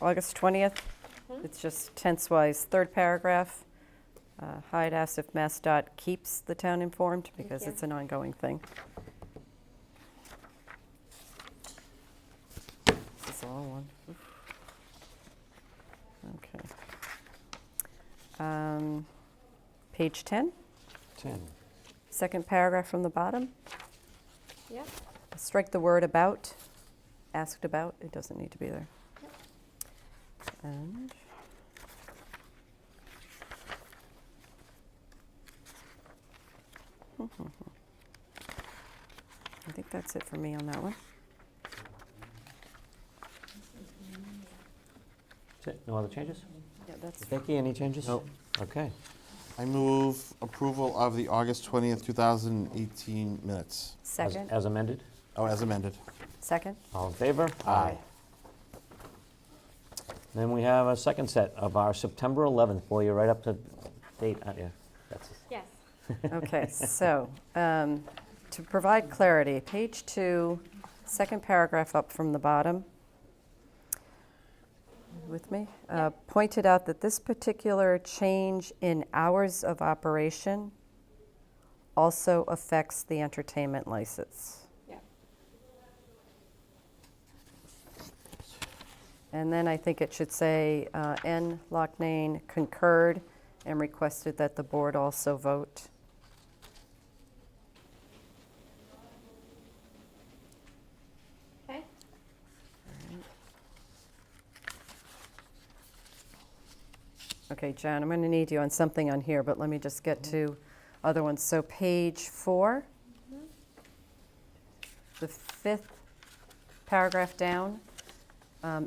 August 20th. It's just tense-wise. 3rd paragraph. Hyde asked if MassDOT keeps the town informed because you. it's an ongoing thing. This is all one. Okay. Page 10, 10. 2nd paragraph from the bottom. Yep. Strike the word about, asked about, it doesn't need to be there. And I think that's it for me on that one. That's it? No other changes? Yeah, that's, Becky, any changes? Nope. Okay. I move approval of the August 20th, 2018 minutes. second, As amended? Oh, as amended. second. All in favor? Aye. Then we have a second set of our September 11th. Boy, you're right up to date, aren't you? That's Yes. Okay, so, to provide clarity, page 2, 2nd paragraph up from the bottom. With me? Pointed out that this particular change in hours of operation also affects the entertainment license. Yeah. And then I think it should say, N. Loughnane concurred and requested that the board also vote. Okay. Okay, John, I'm going to need you on something on here, but let me just get to other ones. So page 4, the 5th paragraph down,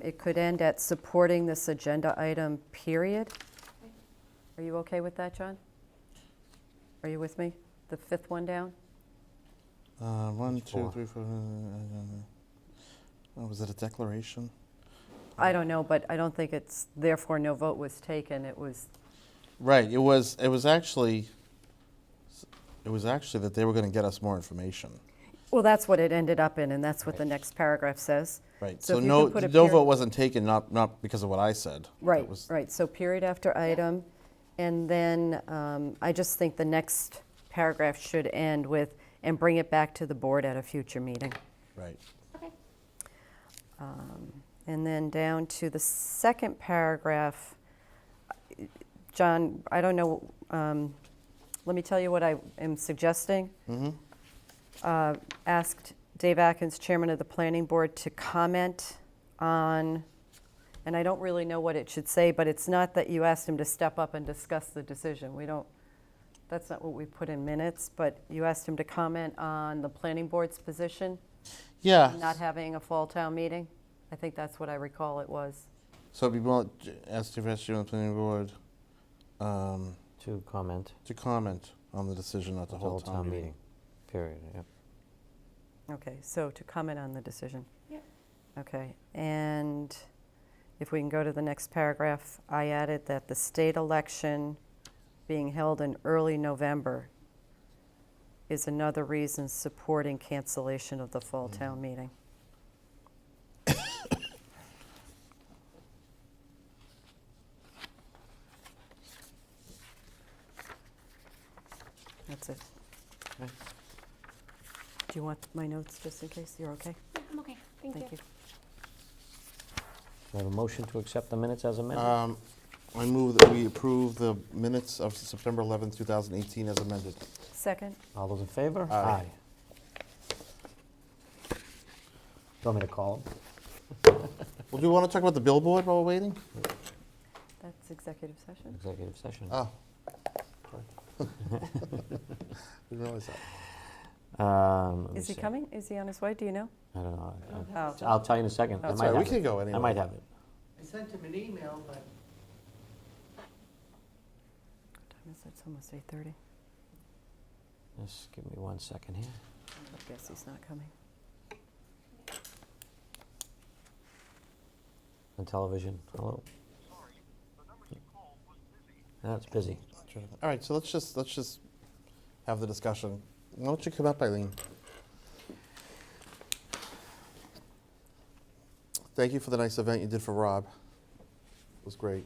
it could end at supporting this agenda item, period. Are you okay with that, John? Are you with me? The 5th one down? 1, 2, Four. 3, 4. Was it a declaration? I don't know, but I don't think it's, therefore no vote was taken. It was, Right, it was actually that they were gonna get us more information. well, that's what it ended up in, and that's what the next paragraph says. Right, So so if you no, could put a no period- vote wasn't taken, not because of what I said. It Right, was- right, so period after item, and then I just think the next paragraph should end with, and bring it back to the board at a future meeting. Right. Okay. And then down to the second paragraph, John, I don't know, let me tell you what I am suggesting. Asked Dave Atkins, Chairman of the Planning Board, to comment on, and I don't really know what it should say, but it's not that you asked him to step up and discuss the decision. We don't, that's not what we put in minutes, but you asked him to comment on the Planning Board's position, Yeah, not having a fall town meeting. I think that's what I recall it was. so it'd be well, ask the on the planning board, To comment to comment on the decision at the at the whole town meeting. period, yep. Okay, so to comment on the decision. Yep. Okay, and if we can go to the next paragraph, I added that the state election being held in early November is another reason supporting cancellation of the fall town meeting. That's it. Okay. Do you want my notes just in case? You're okay? Yeah, I'm okay. Thank you. Thank you. Do I have a motion to accept the minutes as amended? I move that we approve the minutes of September 11th, 2018 as amended. Second? All those in favor? Aye. Do you want me to call them? Well, do we want to talk about the billboard while we're waiting? That's executive session? Executive session. Oh. Didn't realize that. Let me Is he see. coming? Is he on his way? Do you know? I don't know. Oh. I'll tell you in a second. I That's might all right, we have can it. go anyway. I might have it. I sent him an email, but What time is it? It's almost 8:30. Just give me 1 second here. I guess he's not coming. On television, hello? That's busy. All right, so let's just have the discussion. Why don't you come up, Eileen? Thank you for the nice event you did for Rob. It was great.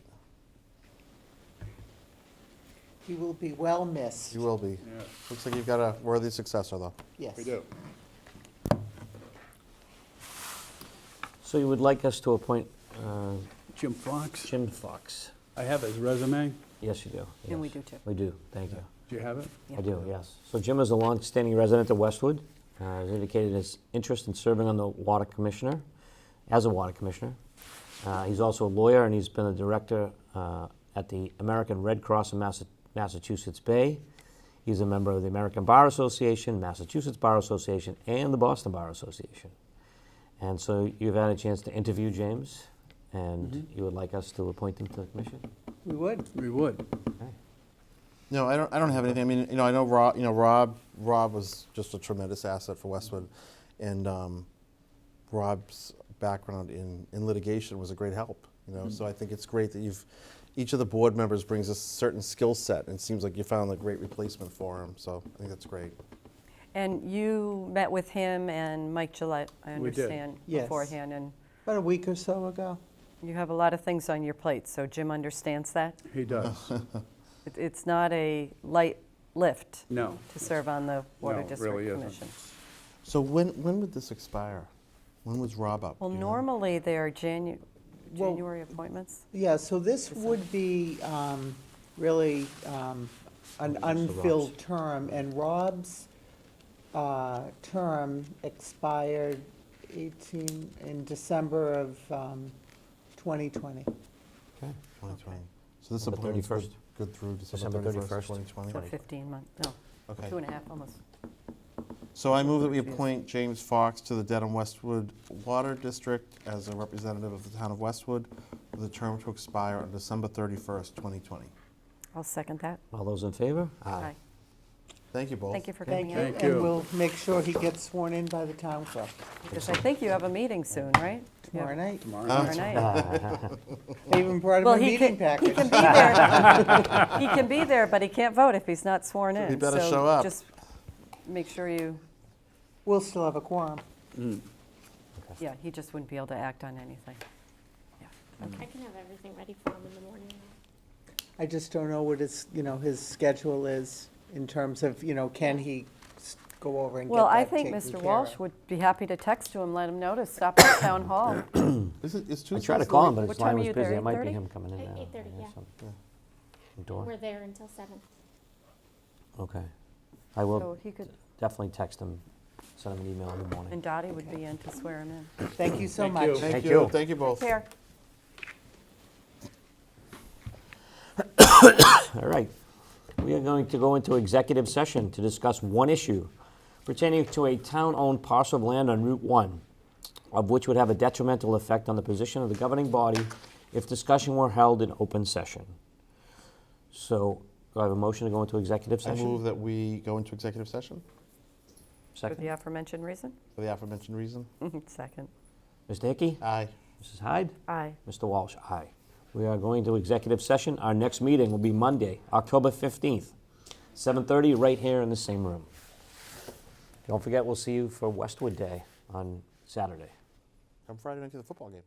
he will be well missed. You will be. Looks like you've got a worthy successor, though. Yes. So you would like us to appoint Jim Fox. Jim Fox? I have his resume. Yes, you do. And we yes. do too. We do, thank you. Do you have it? I do, yes. So Jim is a long-standing resident of Westwood. Has indicated his interest in serving on the water commissioner, as a water commissioner. He's also a lawyer, and he's been a director at the American Red Cross in Massachusetts Bay. He's a member of the American Bar Association, Massachusetts Bar Association, and the Boston Bar Association. And so you've had a chance to interview James, and you would like us to appoint him to the commission? We would. We would. Okay. No, I don't have anything. I mean, I know Rob was just a tremendous asset for Westwood, and Rob's background in litigation was a great help. So I think it's great that each of the board members brings a certain skill set, and it seems like you found a great replacement for him. So I think that's great. And you met with him and Mike Gillette, I We did. understand, Yes. beforehand, and About a week or so ago. you have a lot of things on your plate, so Jim understands that. He does. It's not a light lift No. to serve on the Water No, it District really isn't. Commission. So when would this expire? When was Rob up? Well, Do you know? normally they're Well- January appointments. Yeah, so this would be really an unfilled term, and Rob's term expired in December of 2020. Okay. 2020. So this December appointment's 31st. good through December December 31st, 31st. 2020. So 15 months, no, Okay. 2.5 almost. So I move that we Confused. appoint James Fox to the Dedham Westwood Water District as a representative of the town of Westwood with a term to expire on December 31st, 2020. I'll second that. All those in favor? Aye. Thank you both. Thank you for Thank coming you. in. Thank And you. we'll make sure he gets sworn in by the town clerk Because I think you have a meeting soon, right? tomorrow night. Tomorrow Tomorrow night. night. I even brought him Well, a he meeting can, he package. can be there. He can be there, but he can't vote if he's not sworn in. he better So show up. just make sure you, We'll still have a quorum. yeah, he just wouldn't be able to act on anything. I can have everything ready for him in the morning. I just don't know what his, his schedule is in terms of, can he go over and get Well, I that think taken Mr. care Walsh of? would be happy to text to him, let him know to stop at Town Hall. Is Tuesday? I tried to call him, but What his time line are was you busy. there, It might be 8:30? him coming in now. 8:30, yeah. Door? We're there until 7. Okay. I So will he could, definitely text him, send him an email in the morning. and Dottie would be in to swear him in. Thank you so Thank much. you. Thank Thank you. you. Thank you both. Here. All right. We are going to go into executive session to discuss one issue pertaining to a town-owned parcel of land on Route 1, of which would have a detrimental effect on the position of the governing body if discussion were held in open session. So, do I have a motion to go into executive I session? move that we go into executive session For Second. the aforementioned reason? for the aforementioned reason. Second. Mr. Hickey? Aye. Mrs. Hyde? Aye. Mr. Walsh? Aye. We are going to executive session. Our next meeting will be Monday, October 15th, 7:30, right here in the same room. Don't forget, we'll see you for Westwood Day on Saturday. Come Friday night to the football game.